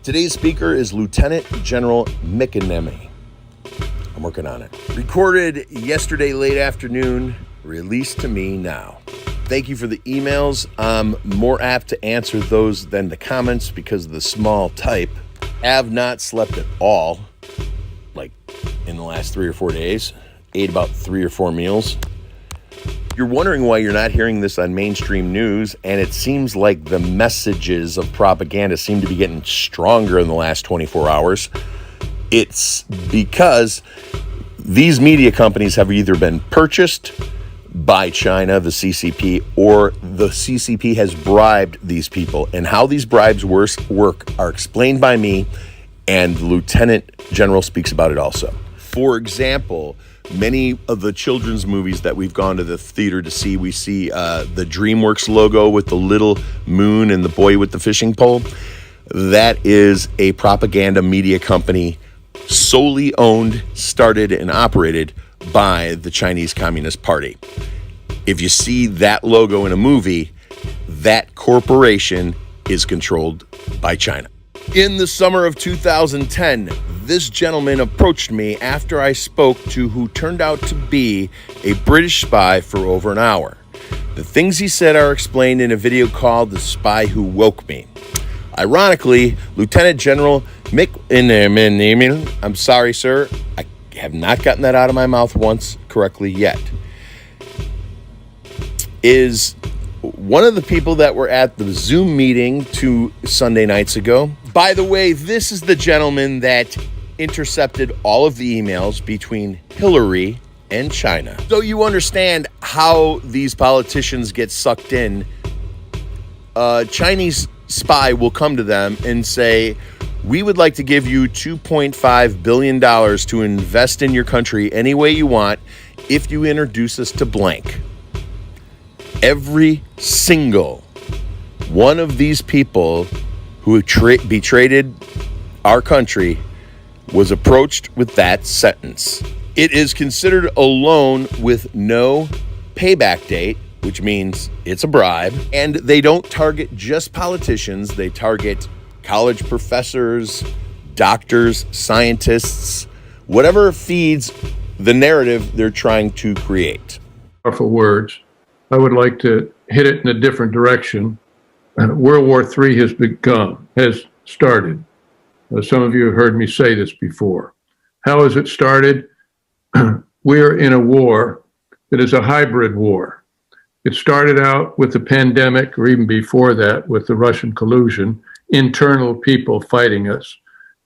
Today's speaker is Lieutenant General Mcineney. I'm working on it. Recorded yesterday late afternoon, released to me now. Thank you for the emails. I'm more apt to answer those than the comments because of the small type. Have not slept at all, like in the last 3 or 4 days. Ate about 3 or 4 meals. You're wondering why you're not hearing this on mainstream news, and it seems like the messages of propaganda seem to be getting stronger in the last 24 hours. It's because these media companies have either been purchased by China, the CCP, or the CCP has bribed these people. And how these bribes work are explained by me, and the Lieutenant General speaks about it also. For example, many of the children's movies that we've gone to the theater to see, we see the DreamWorks logo with the little moon and the boy with the fishing pole. That is a propaganda media company solely owned, started, and operated by the Chinese Communist Party. If you see that logo in a movie, that corporation is controlled by China. In the summer of 2010, this gentleman approached me after I spoke to who turned out to be a British spy for over an hour. The things he said are explained in a video called The Spy Who Woke Me. Ironically, Lieutenant General Mcineney, I'm sorry, sir, I have not gotten that out of my mouth once correctly yet, is one of the people that were at the Zoom meeting 2 Sunday nights ago. By the way, this is the gentleman that intercepted all of the emails between Hillary and China. So you understand how these politicians get sucked in. A Chinese spy will come to them and say, we would like to give you $2.5 billion to invest in your country any way you want if you introduce us to blank. Every single one of these people who betrayed our country was approached with that sentence. It is considered a loan with no payback date, which means it's a bribe. And they don't target just politicians. They target college professors, doctors, scientists, whatever feeds the narrative they're trying to create. Powerful words. I would like to hit it in a different direction. World War III has started. Some of you have heard me say this before. How has it started? We're in a war that is a hybrid war. It started out with the pandemic, or even before that, with the Russian collusion, internal people fighting us.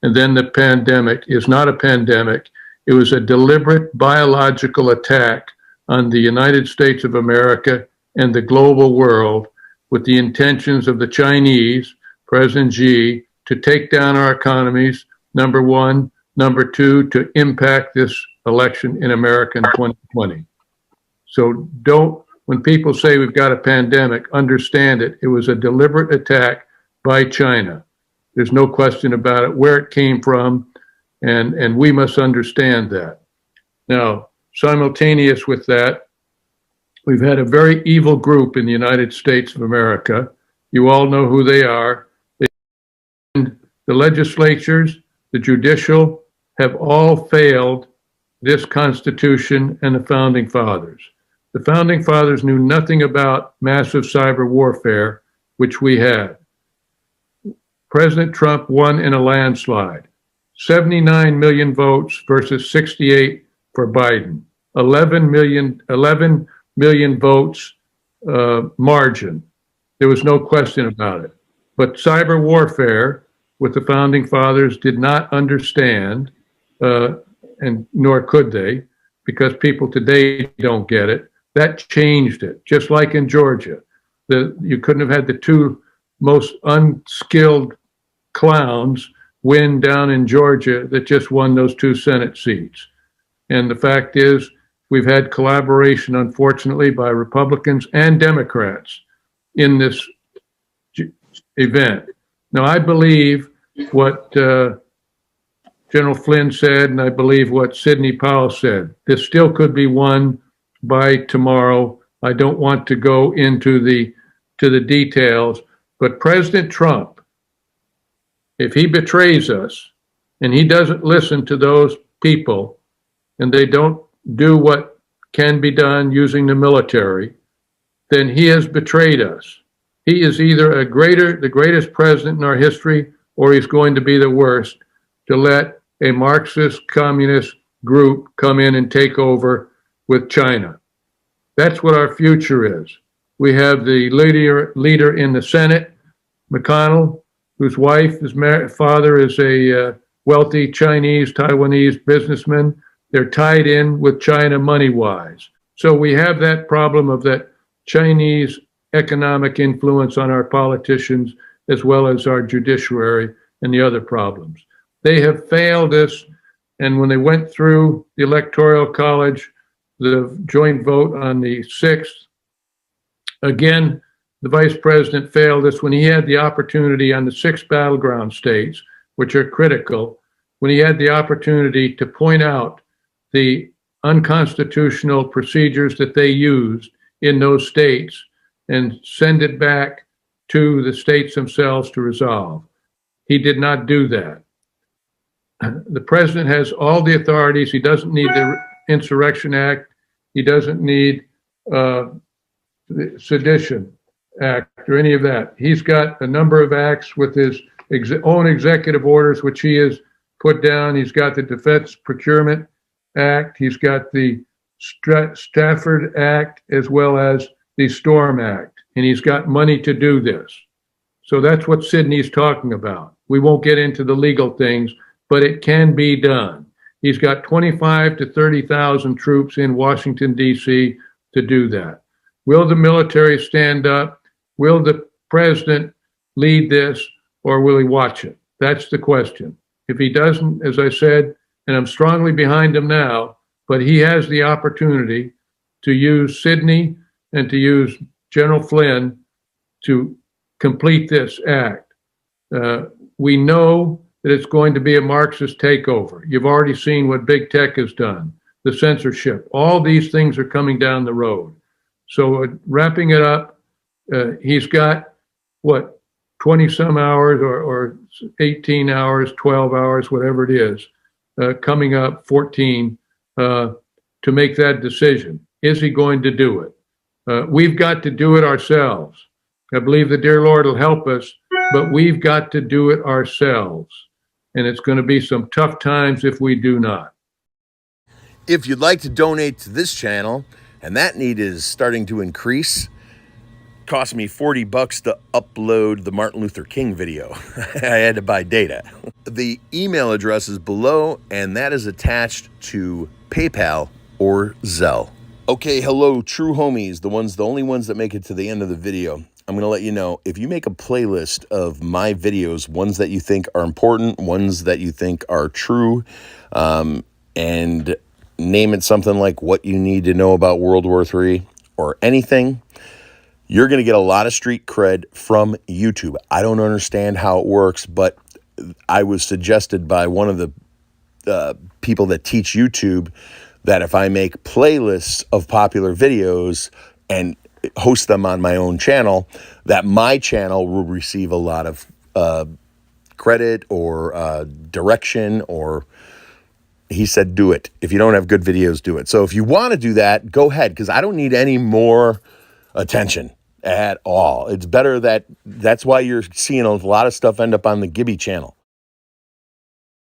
And then the pandemic is not a pandemic. It was a deliberate biological attack on the United States of America and the global world with the intentions of the Chinese, President Xi, to take down our economies, number one. Number two, to impact this election in America in 2020. So when people say we've got a pandemic, understand it. It was a deliberate attack by China. There's no question about it, where it came from, and we must understand that. Now, simultaneous with that, we've had a very evil group in the United States of America. You all know who they are. The legislatures, the judicial, have all failed this Constitution and the Founding Fathers. The Founding Fathers knew nothing about massive cyber warfare, which we had. President Trump won in a landslide. 79 million votes versus 68 for Biden. 11 million votes margin. There was no question about it. But cyber warfare, what the Founding Fathers did not understand, and nor could they, because people today don't get it, that changed it. Just like in Georgia, you couldn't have had the two most unskilled clowns win down in Georgia that just won those 2 Senate seats. And the fact is, we've had collaboration, unfortunately, by Republicans and Democrats in this event. Now, I believe what General Flynn said, and I believe what Sidney Powell said. This still could be won by tomorrow. I don't want to go into the details, but President Trump If he betrays us and he doesn't listen to those people and they don't do what can be done using the military, then he has betrayed us. He is either the greatest president in our history, or he's going to be the worst, to let a Marxist communist group come in and take over with China. That's what our future is. We have the leader in the Senate, McConnell, whose father is a wealthy Chinese, Taiwanese businessman. They're tied in with China money-wise. So we have that problem of that Chinese economic influence on our politicians, as well as our judiciary and the other problems. They have failed us, and when they went through the Electoral College, the joint vote on the 6th, again, the vice president failed us when he had the opportunity on the 6 battleground states, which are critical, when he had the opportunity to point out the unconstitutional procedures that they used in those states and send it back to the states themselves to resolve. He did not do that. The president has all the authorities. He doesn't need the Insurrection Act. He doesn't need the Sedition Act or any of that. He's got a number of acts with his own executive orders, which he has put down. He's got the Defense Procurement Act. He's got the Stafford Act, as well as the Storm Act, and he's got money to do this. So that's what Sydney's talking about. We won't get into the legal things, but it can be done. He's got 25 to 30,000 troops in Washington, D.C. to do that. Will the military stand up? Will the president lead this, or will he watch it? That's the question. If he doesn't, as I said, and I'm strongly behind him now, but he has the opportunity to use Sydney and to use General Flynn to complete this act. We know that it's going to be a Marxist takeover. You've already seen what big tech has done, the censorship. All these things are coming down the road. So wrapping it up, he's got, 20 some hours or 18 hours, 12 hours, whatever it is, coming up, 14, to make that decision. Is he going to do it? We've got to do it ourselves. I believe the dear Lord will help us, but we've got to do it ourselves. And it's going to be some tough times if we do not. If you'd like to donate to this channel, and that need is starting to increase, cost me $40 to upload the Martin Luther King video. I had to buy data. The email address is below, and that is attached to PayPal or Zelle. Okay, hello, true homies, the only ones that make it to the end of the video. I'm going to let you know, if you make a playlist of my videos, ones that you think are important, ones that you think are true, and name it something like what you need to know about World War III or anything, you're going to get a lot of street cred from YouTube. I don't understand how it works, but I was suggested by one of the people that teach YouTube that if I make playlists of popular videos and host them on my own channel, that my channel will receive a lot of credit or direction, or he said, do it. If you don't have good videos, do it. So if you want to do that, go ahead, because I don't need any more attention at all. It's better that's why you're seeing a lot of stuff end up on the Gibby channel.